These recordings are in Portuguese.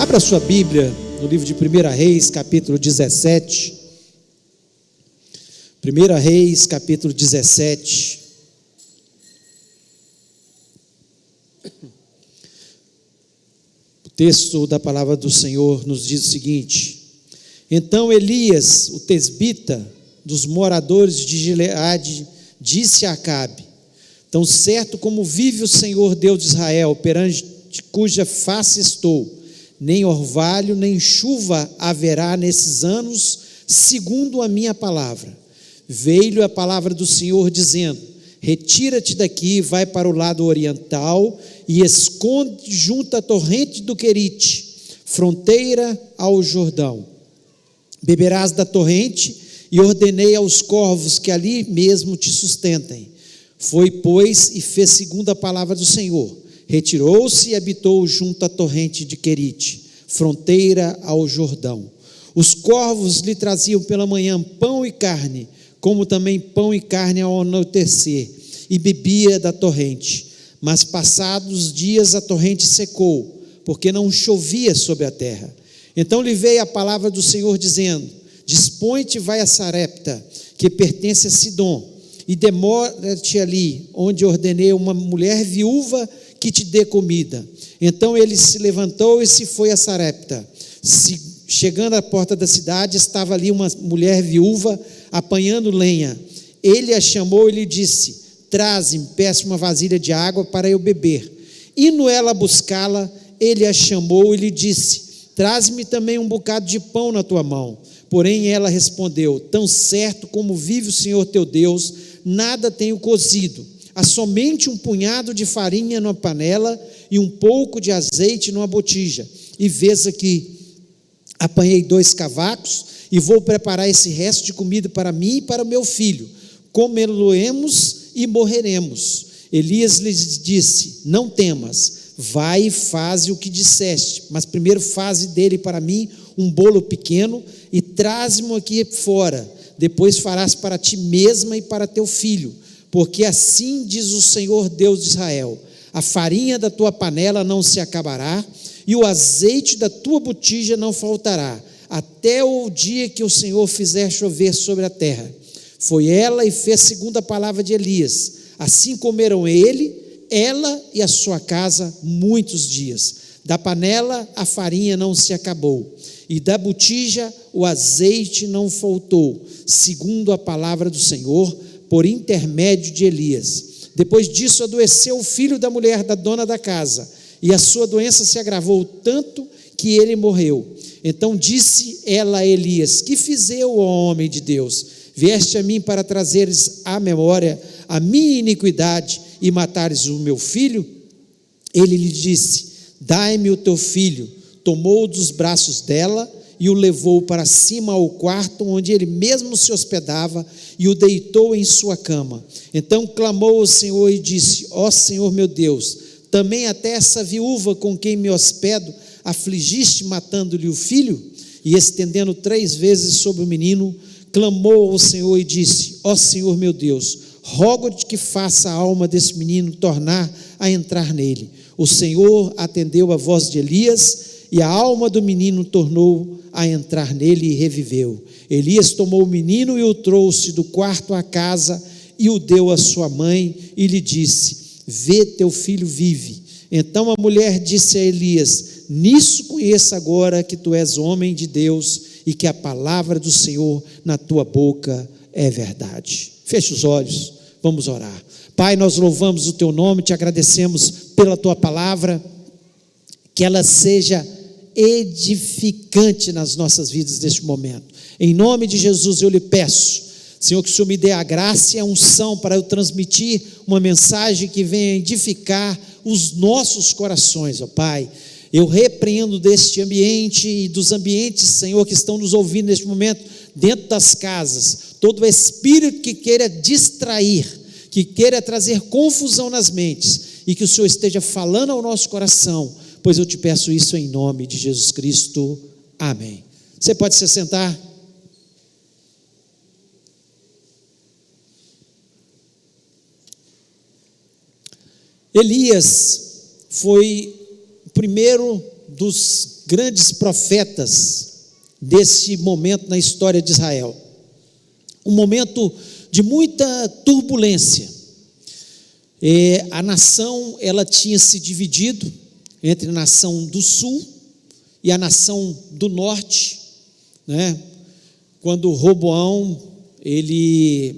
Abra sua Bíblia no livro de 1 Reis, capítulo 17. 1 Reis, capítulo 17. O texto da palavra do Senhor nos diz o seguinte: Então Elias, o tesbita dos moradores de Gileade, disse a Acabe: Tão certo como vive o Senhor Deus de Israel, perante cuja face estou, nem orvalho, nem chuva haverá nesses anos, segundo a minha palavra. Veio-lhe a palavra do Senhor dizendo: Retira-te daqui, vai para o lado oriental e esconde junto à torrente do Querite, fronteira ao Jordão. Beberás da torrente, e ordenei aos corvos que ali mesmo te sustentem. Foi, pois, e fez segundo a palavra do Senhor. Retirou-se e habitou junto à torrente de Querite, fronteira ao Jordão. Os corvos lhe traziam pela manhã pão e carne, como também pão e carne ao anoitecer, e bebia da torrente. Mas passados dias a torrente secou, porque não chovia sobre a terra. Então lhe veio a palavra do Senhor dizendo: Dispõe-te, vai a Sarepta, que pertence a Sidom, e demora-te ali, onde ordenei uma mulher viúva que te dê comida. Então ele se levantou e se foi a Sarepta. Chegando à porta da cidade, estava ali uma mulher viúva apanhando lenha. Ele a chamou e lhe disse: Traze-me, peço uma vasilha de água para eu beber. Indo ela buscá-la, ele a chamou e lhe disse: Traze-me também um bocado de pão na tua mão. Porém ela respondeu: Tão certo como vive o Senhor teu Deus, nada tenho cozido, há somente um punhado de farinha numa panela e um pouco de azeite numa botija. E vês aqui, apanhei 2 cavacos e vou preparar esse resto de comida para mim e para o meu filho. Comê-lo-emos e morreremos. Elias lhes disse: Não temas, vai e faze o que disseste, mas primeiro faze dele para mim um bolo pequeno e traze-mo aqui fora. Depois farás para ti mesma e para teu filho, porque assim diz o Senhor Deus de Israel: a farinha da tua panela não se acabará e o azeite da tua botija não faltará, até o dia que o Senhor fizer chover sobre a terra. Foi ela e fez segundo a palavra de Elias. Assim comeram ele, ela e a sua casa muitos dias. Da panela a farinha não se acabou, e da botija o azeite não faltou, segundo a palavra do Senhor, por intermédio de Elias. Depois disso adoeceu o filho da mulher da dona da casa, e a sua doença se agravou tanto que ele morreu. Então disse ela a Elias: Que fiz eu, ó homem de Deus? Vieste a mim para trazeres à memória a minha iniquidade e matares o meu filho? Ele lhe disse: Dai-me o teu filho. Tomou-o dos braços dela e o levou para cima ao quarto onde ele mesmo se hospedava e o deitou em sua cama. Então clamou ao Senhor e disse: Ó Senhor meu Deus, também até essa viúva com quem me hospedo afligiste, matando-lhe o filho? E estendendo 3 vezes sobre o menino, clamou ao Senhor e disse: Ó Senhor meu Deus, rogo-te que faça a alma desse menino tornar a entrar nele. O Senhor atendeu a voz de Elias, e a alma do menino tornou a entrar nele e reviveu. Elias tomou o menino e o trouxe do quarto à casa e o deu à sua mãe e lhe disse: Vê, teu filho vive. Então a mulher disse a Elias: Nisso conheça agora que tu és homem de Deus e que a palavra do Senhor na tua boca é verdade. Feche os olhos, vamos orar. Pai, nós louvamos o teu nome, te agradecemos pela tua palavra, que ela seja edificante nas nossas vidas neste momento. Em nome de Jesus eu lhe peço, Senhor, que o Senhor me dê a graça e a unção para eu transmitir uma mensagem que venha edificar os nossos corações, ó Pai. Eu repreendo deste ambiente e dos ambientes, Senhor, que estão nos ouvindo neste momento, dentro das casas, todo espírito que queira distrair, que queira trazer confusão nas mentes, e que o Senhor esteja falando ao nosso coração, pois eu te peço isso em nome de Jesus Cristo, amém. Você pode se sentar? Elias foi o primeiro dos grandes profetas desse momento na história de Israel. Um momento de muita turbulência. A nação, ela tinha se dividido entre a nação do sul e a nação do norte, né? Quando Roboão, ele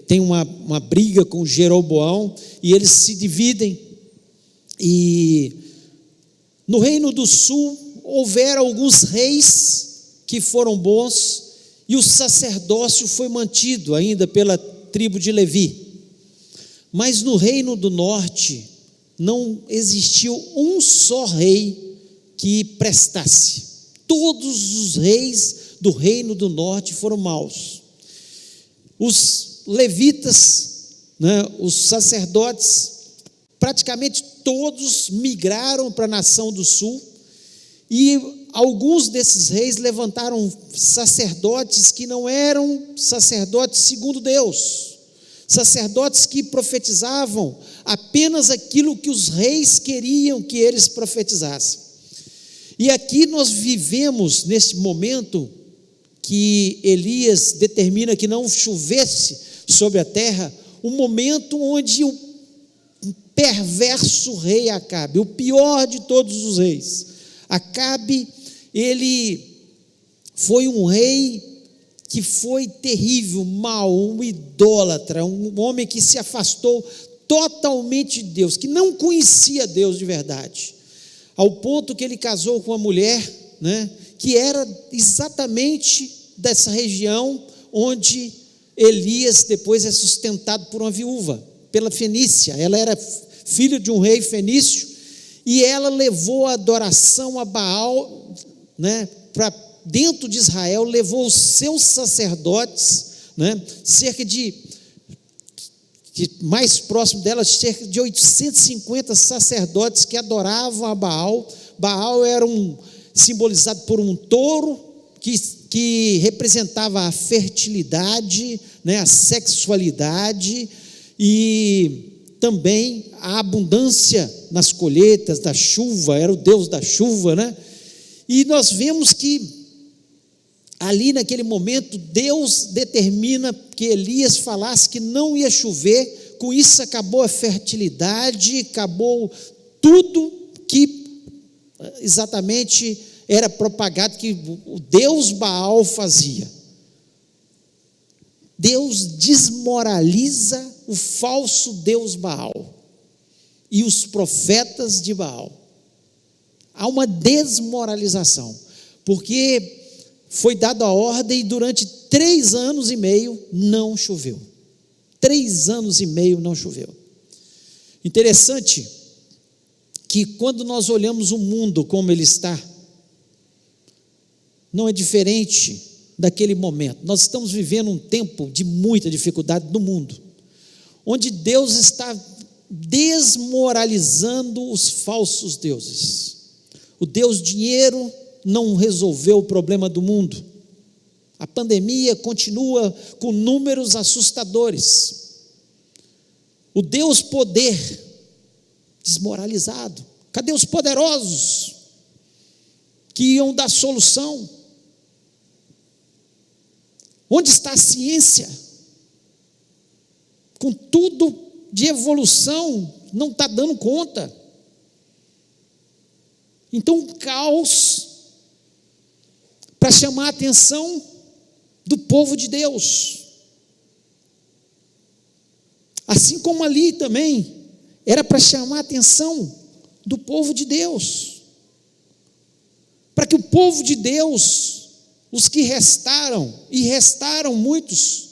tem uma briga com Jeroboão, e eles se dividem, e no reino do sul houveram alguns reis que foram bons, e o sacerdócio foi mantido ainda pela tribo de Levi. Mas no reino do norte não existiu um só rei que prestasse. Todos os reis do reino do norte foram maus. Os levitas, né, os sacerdotes, praticamente todos migraram para a nação do sul, e alguns desses reis levantaram sacerdotes que não eram sacerdotes segundo Deus, sacerdotes que profetizavam apenas aquilo que os reis queriam que eles profetizassem. E aqui nós vivemos nesse momento que Elias determina que não chovesse sobre a terra, um momento onde o perverso rei Acabe, o pior de todos os reis, Acabe, ele foi um rei que foi terrível, mau, um idólatra, um homem que se afastou totalmente de Deus, que não conhecia Deus de verdade, ao ponto que ele casou com uma mulher, né, que era exatamente dessa região onde Elias depois é sustentado por uma viúva, pela Fenícia. Ela era filha de um rei fenício, e ela levou a adoração a Baal, né, para dentro de Israel, levou os seus sacerdotes, né, cerca de mais próximo dela, cerca de 850 sacerdotes que adoravam a Baal. Baal era simbolizado por um touro que representava a fertilidade, né, a sexualidade e também a abundância nas colheitas, da chuva, era o Deus da chuva, né? E nós vemos que ali naquele momento Deus determina que Elias falasse que não ia chover. Com isso acabou a fertilidade, acabou tudo que exatamente era propagado que o Deus Baal fazia. Deus desmoraliza o falso Deus Baal e os profetas de Baal. Há uma desmoralização, porque foi dada a ordem e durante 3 anos e meio não choveu. 3 anos e meio não choveu. Interessante que quando nós olhamos o mundo como ele está, não é diferente daquele momento. Nós estamos vivendo um tempo de muita dificuldade no mundo, onde Deus está desmoralizando os falsos deuses. O Deus dinheiro não resolveu o problema do mundo. A pandemia continua com números assustadores. O Deus poder desmoralizado. Cadê os poderosos que iam dar solução? Onde está a ciência? Com tudo de evolução, não está dando conta. Então, um caos para chamar a atenção do povo de Deus. Assim como ali também, era para chamar a atenção do povo de Deus. Para que o povo de Deus, os que restaram, e restaram muitos,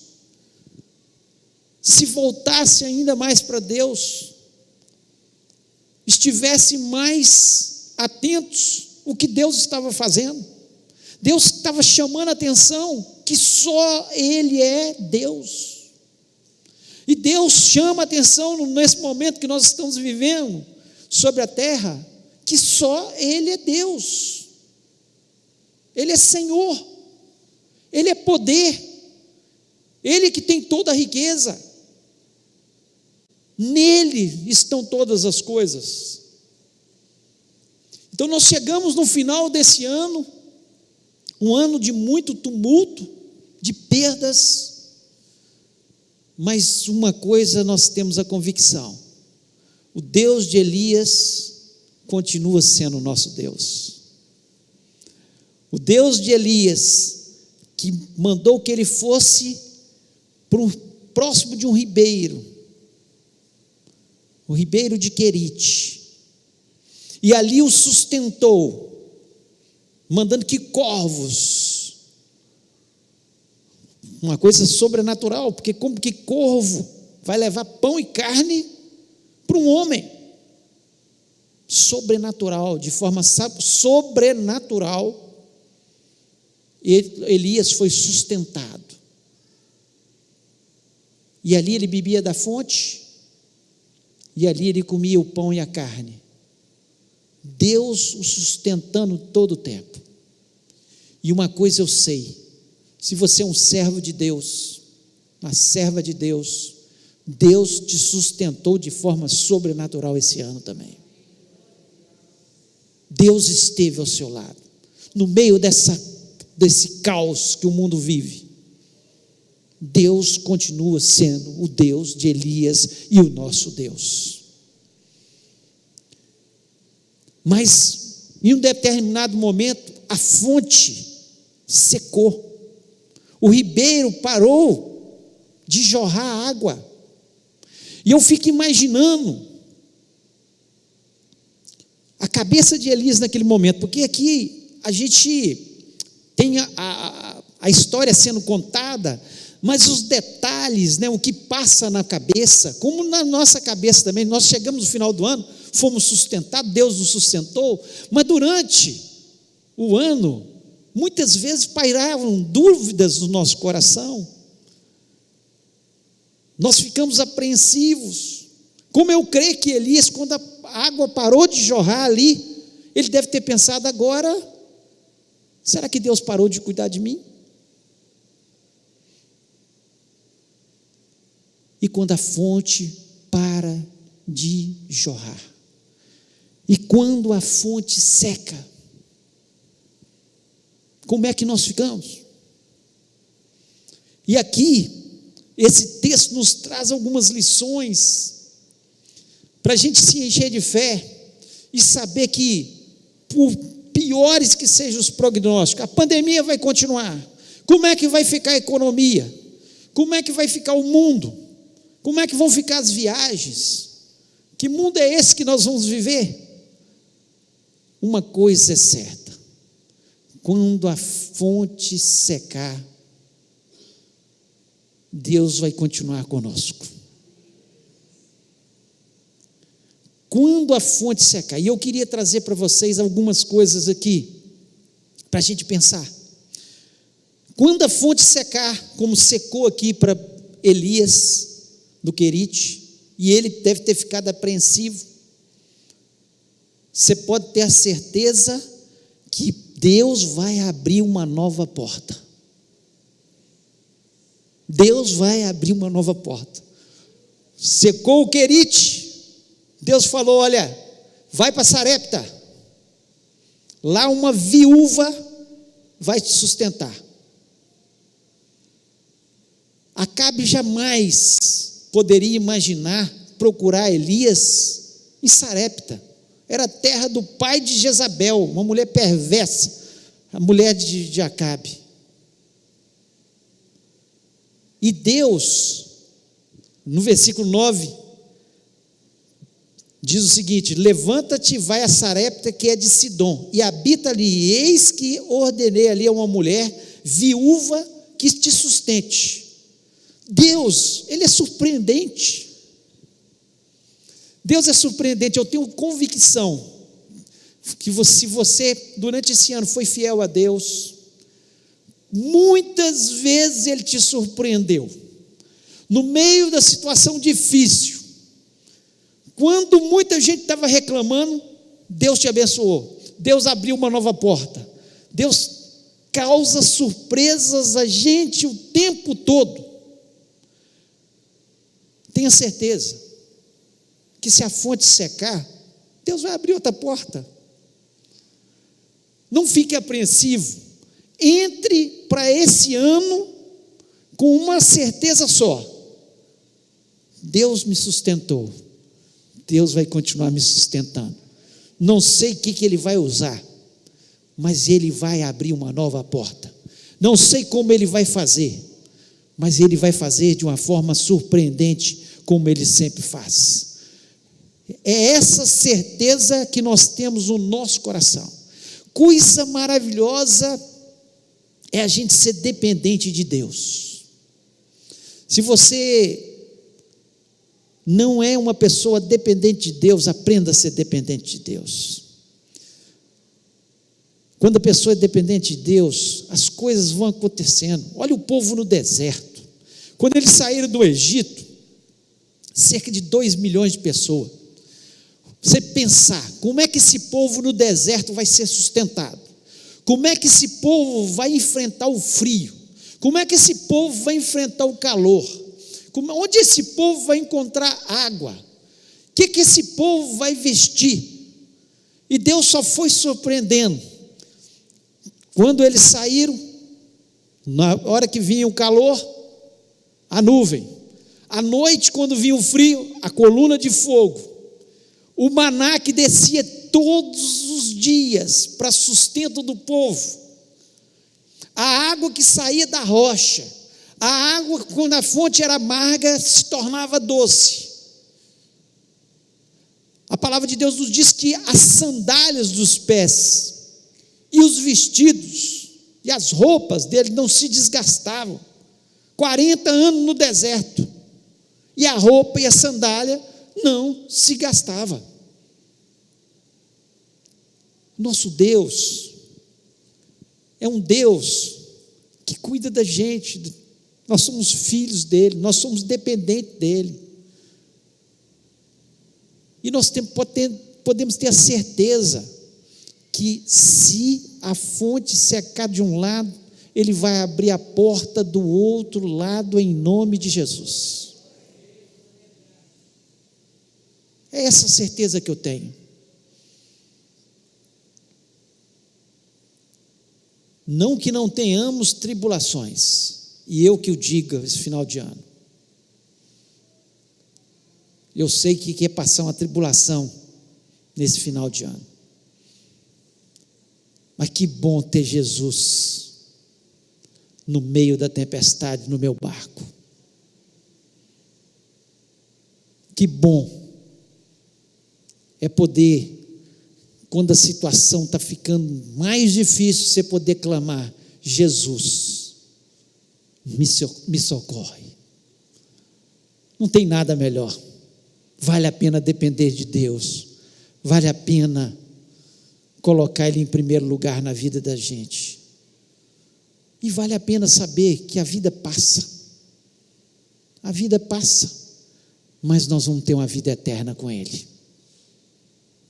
se voltasse ainda mais para Deus, estivesse mais atentos ao que Deus estava fazendo. Deus estava chamando a atenção que só Ele é Deus. E Deus chama a atenção nesse momento que nós estamos vivendo sobre a terra, que só Ele é Deus. Ele é Senhor, Ele é poder, Ele que tem toda a riqueza, nele estão todas as coisas. Então nós chegamos no final desse ano, um ano de muito tumulto, de perdas, mas uma coisa nós temos a convicção: o Deus de Elias continua sendo o nosso Deus. O Deus de Elias, que mandou que ele fosse próximo de um ribeiro, o ribeiro de Querite, e ali o sustentou, mandando que corvos, uma coisa sobrenatural, porque como que corvo vai levar pão e carne para um homem? Sobrenatural, de forma sobrenatural, Elias foi sustentado, e ali ele bebia da fonte, e ali ele comia o pão e a carne, Deus o sustentando todo o tempo. E uma coisa eu sei: se você é um servo de Deus, uma serva de Deus, Deus te sustentou de forma sobrenatural esse ano também. Deus esteve ao seu lado, no meio desse caos que o mundo vive. Deus continua sendo o Deus de Elias e o nosso Deus. Mas, em um determinado momento, a fonte secou, o ribeiro parou de jorrar água, e eu fico imaginando a cabeça de Elias naquele momento, porque aqui a gente tem a história sendo contada, mas os detalhes, o que passa na cabeça, como na nossa cabeça também, nós chegamos no final do ano, fomos sustentados, Deus nos sustentou, mas durante o ano, muitas vezes pairavam dúvidas no nosso coração, nós ficamos apreensivos, como eu creio que Elias, quando a água parou de jorrar ali, ele deve ter pensado: agora, será que Deus parou de cuidar de mim? E quando a fonte para de jorrar, e quando a fonte seca, como é que nós ficamos? E aqui, esse texto nos traz algumas lições, para a gente se encher de fé, e saber que, por piores que sejam os prognósticos, a pandemia vai continuar. Como é que vai ficar a economia? Como é que vai ficar o mundo? Como é que vão ficar as viagens? Que mundo é esse que nós vamos viver? Uma coisa é certa: quando a fonte secar, Deus vai continuar conosco. Quando a fonte secar, e eu queria trazer para vocês algumas coisas aqui, para a gente pensar. Quando a fonte secar, como secou aqui para Elias do Querite, e ele deve ter ficado apreensivo, você pode ter a certeza que Deus vai abrir uma nova porta. Deus vai abrir uma nova porta. Secou o Querite, Deus falou: olha, vai para Sarepta, lá uma viúva vai te sustentar. Acabe jamais poderia imaginar procurar Elias em Sarepta, era a terra do pai de Jezabel, uma mulher perversa, a mulher de Acabe. E Deus, no versículo 9, diz o seguinte: levanta-te e vai a Sarepta, que é de Sidom, e habita ali, e eis que ordenei ali a uma mulher viúva que te sustente. Deus, Ele é surpreendente. Deus é surpreendente. Eu tenho convicção que se você, durante esse ano, foi fiel a Deus, muitas vezes Ele te surpreendeu. No meio da situação difícil, quando muita gente estava reclamando, Deus te abençoou. Deus abriu uma nova porta. Deus causa surpresas a gente o tempo todo. Tenha certeza que se a fonte secar, Deus vai abrir outra porta. Não fique apreensivo. Entre para esse ano com uma certeza só: Deus me sustentou, Deus vai continuar me sustentando. Não sei o que Ele vai usar, mas Ele vai abrir uma nova porta. Não sei como Ele vai fazer, mas Ele vai fazer de uma forma surpreendente, como Ele sempre faz. É essa certeza que nós temos no nosso coração. Coisa maravilhosa é a gente ser dependente de Deus. Se você não é uma pessoa dependente de Deus, aprenda a ser dependente de Deus. Quando a pessoa é dependente de Deus, as coisas vão acontecendo. Olha o povo no deserto. Quando eles saíram do Egito, cerca de 2 milhões de pessoas. Você pensar, como é que esse povo no deserto vai ser sustentado? Como é que esse povo vai enfrentar o frio? Como é que esse povo vai enfrentar o calor? Onde esse povo vai encontrar água? O que esse povo vai vestir? E Deus só foi surpreendendo. Quando eles saíram, na hora que vinha o calor, a nuvem. À noite, quando vinha o frio, a coluna de fogo. O maná que descia todos os dias para sustento do povo. A água que saía da rocha. A água, quando a fonte era amarga, se tornava doce. A palavra de Deus nos diz que as sandálias dos pés e os vestidos e as roupas dele não se desgastavam. 40 anos no deserto, e a roupa e a sandália não se gastava. Nosso Deus é um Deus que cuida da gente. Nós somos filhos dele, nós somos dependentes dele. E nós podemos ter a certeza que, se a fonte secar de um lado, ele vai abrir a porta do outro lado, em nome de Jesus. É essa certeza que eu tenho. Não que não tenhamos tribulações, e eu que o diga esse final de ano. Eu sei que é passar uma tribulação nesse final de ano. Mas que bom ter Jesus no meio da tempestade, no meu barco. Que bom é poder, quando a situação está ficando mais difícil, você poder clamar: Jesus, me socorre. Não tem nada melhor. Vale a pena depender de Deus, vale a pena colocar Ele em primeiro lugar na vida da gente, e vale a pena saber que a vida passa, mas nós vamos ter uma vida eterna com Ele.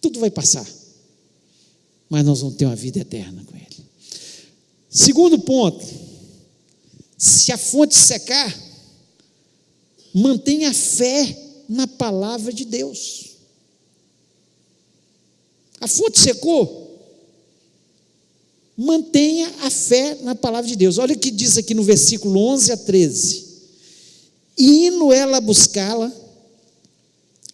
Tudo vai passar, mas nós vamos ter uma vida eterna com Ele. Segundo ponto: se a fonte secar, mantenha a fé na palavra de Deus. A fonte secou, mantenha a fé na palavra de Deus. Olha o que diz aqui no versículo 11 a 13: e indo ela buscá-la,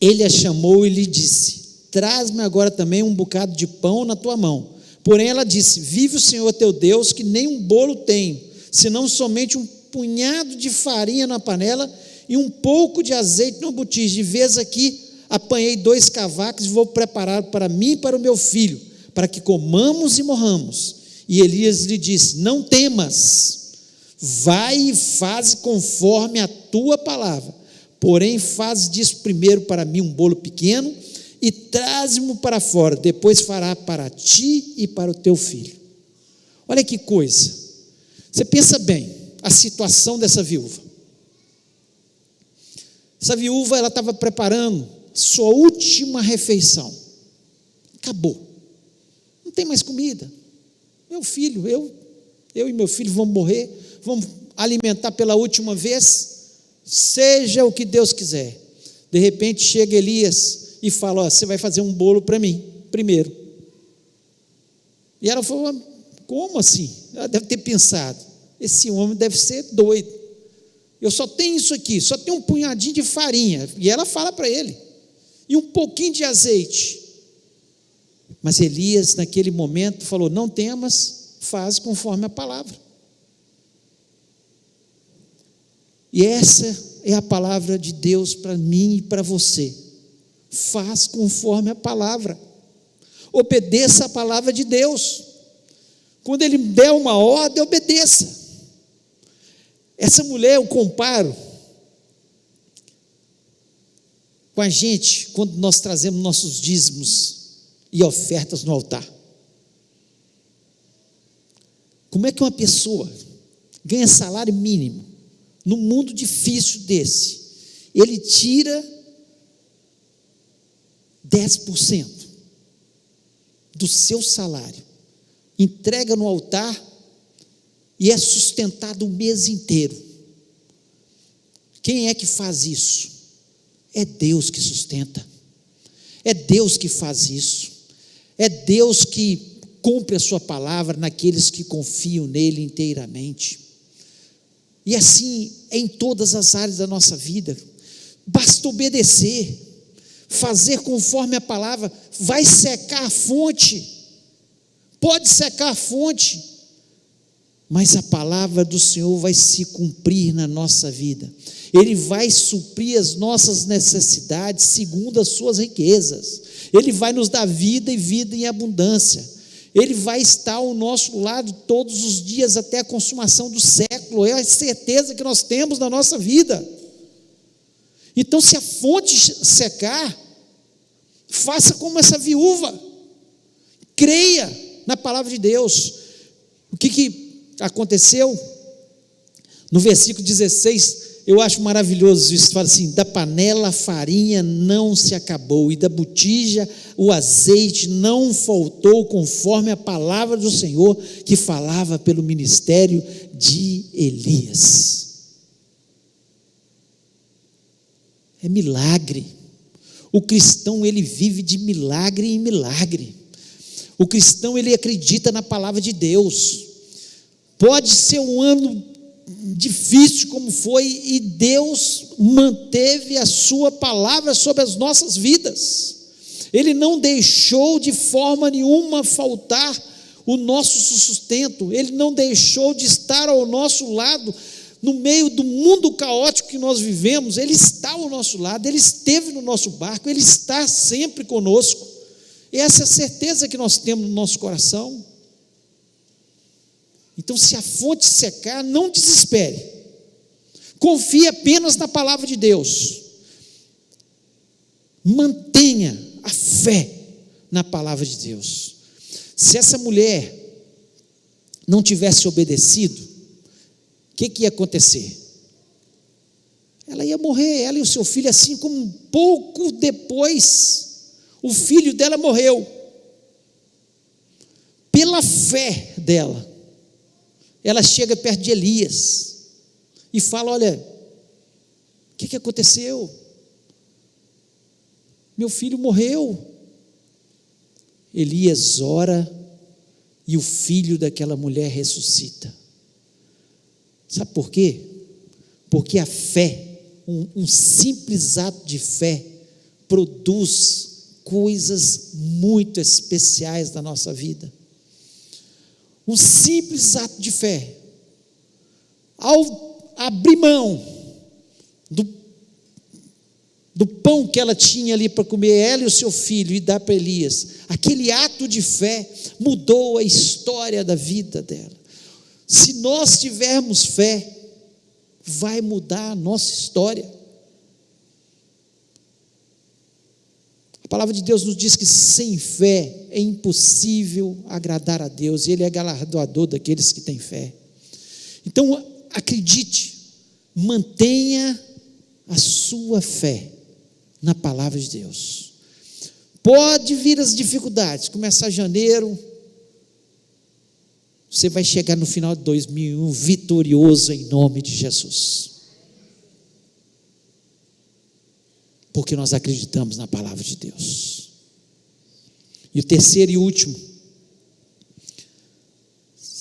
ele a chamou e lhe disse: traz-me agora também um bocado de pão na tua mão. Porém ela disse: vive o Senhor teu Deus, que nem um bolo tenho, senão somente um punhado de farinha na panela e um pouco de azeite no botija. De vez aqui apanhei 2 cavacos e vou preparar para mim e para o meu filho, para que comamos e morramos. E Elias lhe disse: não temas, vai e faze conforme a tua palavra, porém faz disso primeiro para mim um bolo pequeno e traz-mo para fora, depois fará para ti e para o teu filho. Olha que coisa, você pensa bem a situação dessa viúva. Essa viúva, ela estava preparando sua última refeição, acabou, não tem mais comida. Meu filho, eu e meu filho vamos morrer, vamos alimentar pela última vez, seja o que Deus quiser. De repente chega Elias e fala: ó, você vai fazer um bolo para mim primeiro. E ela falou: como assim? Ela deve ter pensado, esse homem deve ser doido, eu só tenho isso aqui, só tenho um punhadinho de farinha, e ela fala para ele, e um pouquinho de azeite. Mas Elias naquele momento falou, não temas, faz conforme a palavra. E essa é a palavra de Deus para mim e para você. Faz conforme a palavra. Obedeça a palavra de Deus. Quando Ele der uma ordem, obedeça. Essa mulher eu comparo com a gente, quando nós trazemos nossos dízimos e ofertas no altar. Como é que uma pessoa ganha salário mínimo, num mundo difícil desse, ele tira 10% do seu salário, entrega no altar e é sustentado o mês inteiro? Quem é que faz isso? É Deus que sustenta, é Deus que faz isso, é Deus que cumpre a sua palavra naqueles que confiam nele inteiramente. E assim é em todas as áreas da nossa vida. Basta obedecer, fazer conforme a palavra. Vai secar a fonte, pode secar a fonte, mas a palavra do Senhor vai se cumprir na nossa vida. Ele vai suprir as nossas necessidades segundo as suas riquezas. Ele vai nos dar vida e vida em abundância. Ele vai estar ao nosso lado todos os dias até a consumação do século. É a certeza que nós temos na nossa vida. Então, se a fonte secar, faça como essa viúva, creia na palavra de Deus. O que aconteceu? No versículo 16, eu acho maravilhoso isso, fala assim, da panela a farinha não se acabou, e da botija o azeite não faltou, conforme a palavra do Senhor, que falava pelo ministério de Elias. É milagre. O cristão, ele vive de milagre em milagre. O cristão, ele acredita na palavra de Deus. Pode ser um ano difícil como foi, e Deus manteve a sua palavra sobre as nossas vidas. Ele não deixou de forma nenhuma faltar o nosso sustento. Ele não deixou de estar ao nosso lado no meio do mundo caótico que nós vivemos. Ele está ao nosso lado, Ele esteve no nosso barco, Ele está sempre conosco. E essa é a certeza que nós temos no nosso coração. Então, se a fonte secar, não desespere, confie apenas na palavra de Deus, mantenha a fé na palavra de Deus. Se essa mulher não tivesse obedecido, o que ia acontecer? Ela ia morrer, ela e o seu filho, assim como pouco depois o filho dela morreu. Pela fé dela, ela chega perto de Elias e fala: olha, o que aconteceu? Meu filho morreu. Elias ora e o filho daquela mulher ressuscita. Sabe por quê? Porque a fé, um simples ato de fé, produz coisas muito especiais na nossa vida. Um simples ato de fé, ao abrir mão do pão que ela tinha ali para comer, ela e o seu filho, e dar para Elias, aquele ato de fé mudou a história da vida dela. Se nós tivermos fé, vai mudar a nossa história. A palavra de Deus nos diz que sem fé é impossível agradar a Deus, e Ele é galardoador daqueles que têm fé. Então, acredite, mantenha a sua fé na palavra de Deus. Pode vir as dificuldades, começar janeiro, você vai chegar no final de 2001 vitorioso em nome de Jesus. Porque nós acreditamos na palavra de Deus. E o terceiro e último,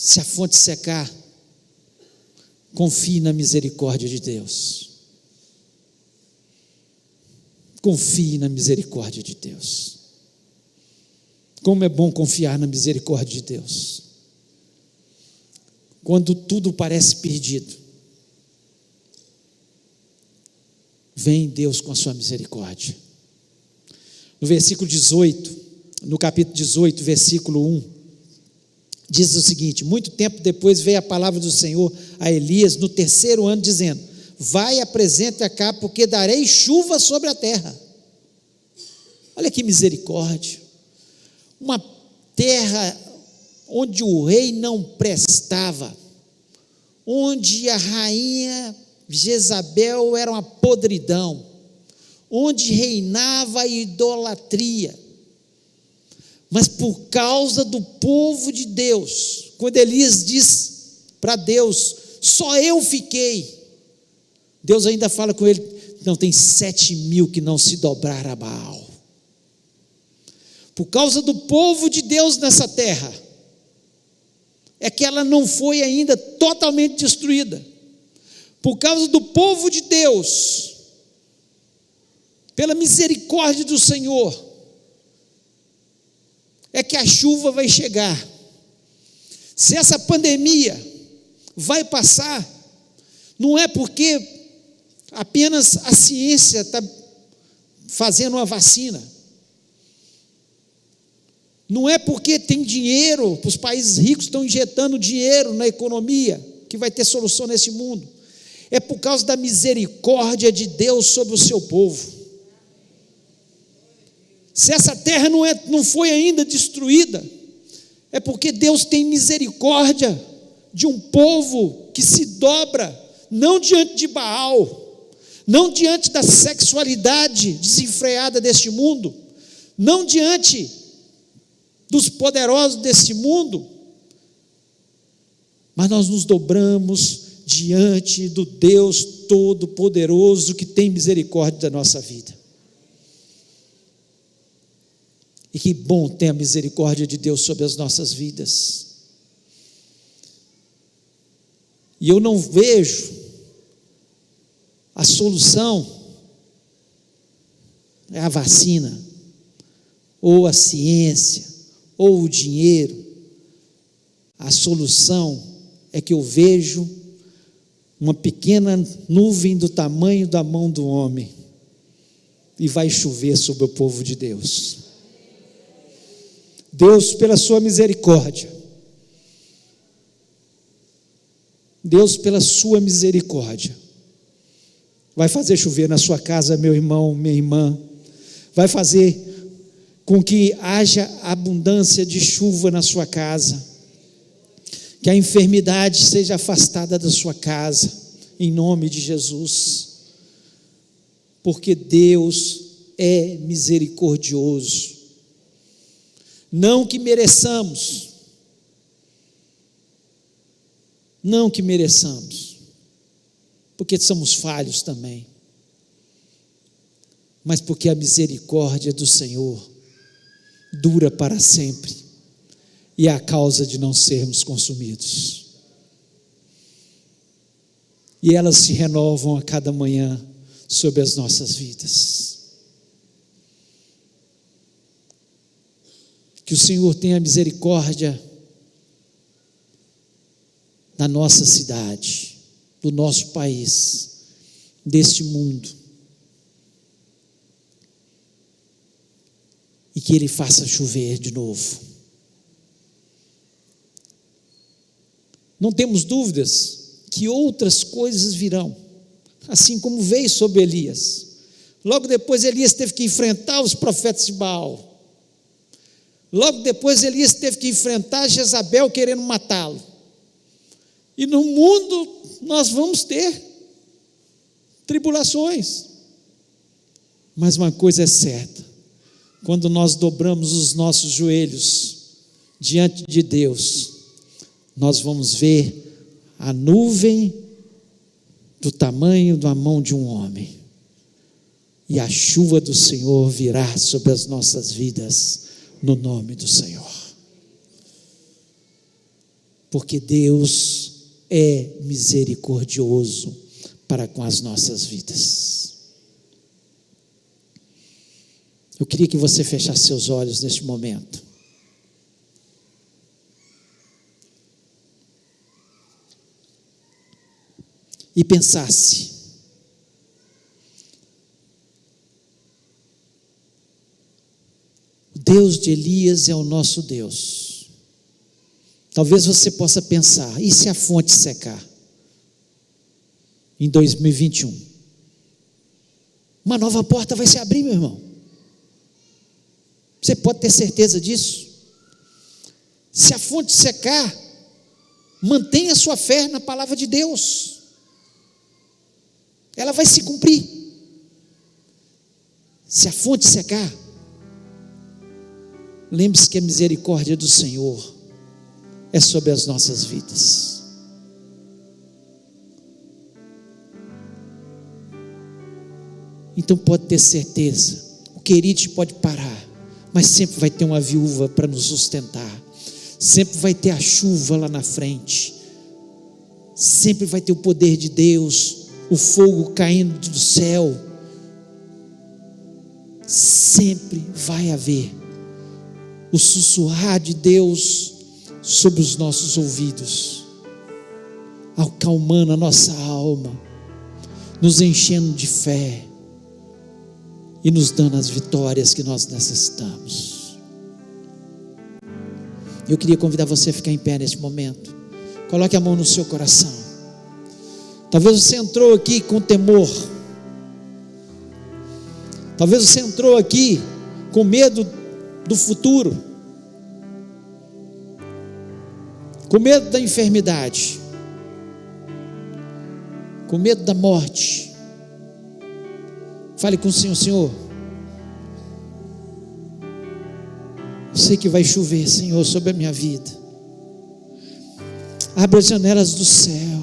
Se a fonte secar, confie na misericórdia de Deus. Confie na misericórdia de Deus. Como é bom confiar na misericórdia de Deus. Quando tudo parece perdido, vem Deus com a sua misericórdia. No versículo 18, no capítulo 18, versículo 1, diz o seguinte: muito tempo depois veio a palavra do Senhor a Elias no 3º ano, dizendo: vai, apresenta cá, porque darei chuva sobre a terra. Olha que misericórdia. Uma terra onde o rei não prestava, onde a rainha Jezabel era uma podridão, onde reinava a idolatria, mas por causa do povo de Deus, quando Elias diz para Deus: só eu fiquei, Deus ainda fala com ele: não, tem 7.000 que não se dobraram a Baal. Por causa do povo de Deus nessa terra, é que ela não foi ainda totalmente destruída. Por causa do povo de Deus, pela misericórdia do Senhor, é que a chuva vai chegar. Se essa pandemia vai passar, não é porque apenas a ciência está fazendo uma vacina, não é porque tem dinheiro, os países ricos estão injetando dinheiro na economia, que vai ter solução nesse mundo. É por causa da misericórdia de Deus sobre o seu povo. Se essa terra não foi ainda destruída, é porque Deus tem misericórdia de um povo que se dobra, não diante de Baal, não diante da sexualidade desenfreada deste mundo, não diante dos poderosos desse mundo, mas nós nos dobramos diante do Deus Todo-Poderoso que tem misericórdia da nossa vida. E que bom ter a misericórdia de Deus sobre as nossas vidas. E eu não vejo a solução é a vacina, ou a ciência, ou o dinheiro. A solução é que eu vejo uma pequena nuvem do tamanho da mão do homem, e vai chover sobre o povo de Deus. Deus, pela sua misericórdia, Deus, pela sua misericórdia, vai fazer chover na sua casa, meu irmão, minha irmã, vai fazer com que haja abundância de chuva na sua casa, que a enfermidade seja afastada da sua casa, em nome de Jesus, porque Deus é misericordioso. Não que mereçamos, porque somos falhos também, mas porque a misericórdia do Senhor dura para sempre, e é a causa de não sermos consumidos, e elas se renovam a cada manhã sobre as nossas vidas. Que o Senhor tenha misericórdia da nossa cidade, do nosso país, deste mundo, e que Ele faça chover de novo. Não temos dúvidas que outras coisas virão, assim como veio sobre Elias. Logo depois Elias teve que enfrentar os profetas de Baal. Logo depois Elias teve que enfrentar Jezabel querendo matá-lo. E no mundo nós vamos ter tribulações, mas uma coisa é certa: quando nós dobramos os nossos joelhos diante de Deus, nós vamos ver a nuvem do tamanho da mão de um homem, e a chuva do Senhor virá sobre as nossas vidas, no nome do Senhor. porque Deus é misericordioso para com as nossas vidas. Eu queria que você fechasse seus olhos neste momento. E pensasse: o Deus de Elias é o nosso Deus. Talvez você possa pensar: e se a fonte secar? Em 2021, uma nova porta vai se abrir, meu irmão. Você pode ter certeza disso. Se a fonte secar, mantenha sua fé na palavra de Deus. Ela vai se cumprir. Se a fonte secar, lembre-se que a misericórdia do Senhor é sobre as nossas vidas. Então pode ter certeza, o querite pode parar, mas sempre vai ter uma viúva para nos sustentar, sempre vai ter a chuva lá na frente, sempre vai ter o poder de Deus, o fogo caindo do céu, sempre vai haver o sussurrar de Deus sobre os nossos ouvidos, acalmando a nossa alma, nos enchendo de fé e nos dando as vitórias que nós necessitamos. Eu queria convidar você a ficar em pé neste momento. Coloque a mão no seu coração. Talvez você entrou aqui com temor. Talvez você entrou aqui com medo do futuro, com medo da enfermidade, com medo da morte. Fale com o Senhor: Senhor, eu sei que vai chover, Senhor, sobre a minha vida. Abre as janelas do céu.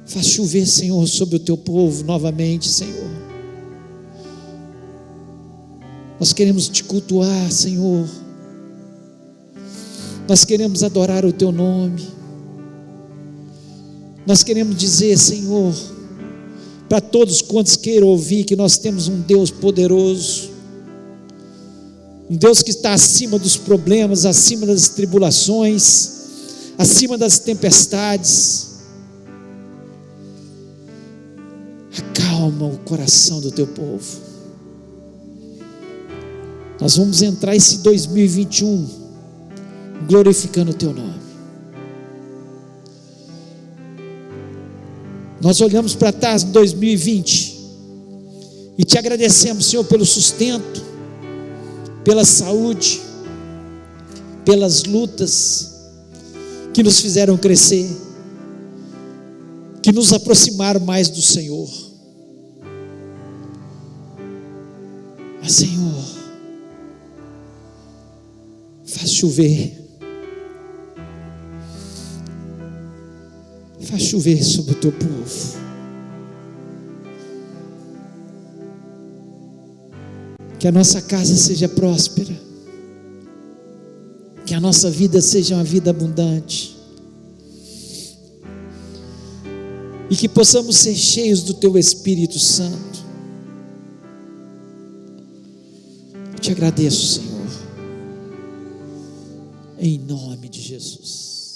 Faz chover, Senhor, sobre o teu povo novamente, Senhor. Nós queremos te cultuar, Senhor. Nós queremos adorar o teu nome. Nós queremos dizer, Senhor, para todos quantos queiram ouvir, que nós temos um Deus poderoso, um Deus que está acima dos problemas, acima das tribulações, acima das tempestades. Acalma o coração do teu povo. Nós vamos entrar esse 2021 glorificando o teu nome. Nós olhamos para trás em 2020 e te agradecemos, Senhor, pelo sustento, pela saúde, pelas lutas que nos fizeram crescer, que nos aproximaram mais do Senhor. Mas, Senhor, faz chover. Faz chover sobre o teu povo. Que a nossa casa seja próspera. Que a nossa vida seja uma vida abundante. E que possamos ser cheios do teu Espírito Santo. Eu te agradeço, Senhor. Em nome de Jesus.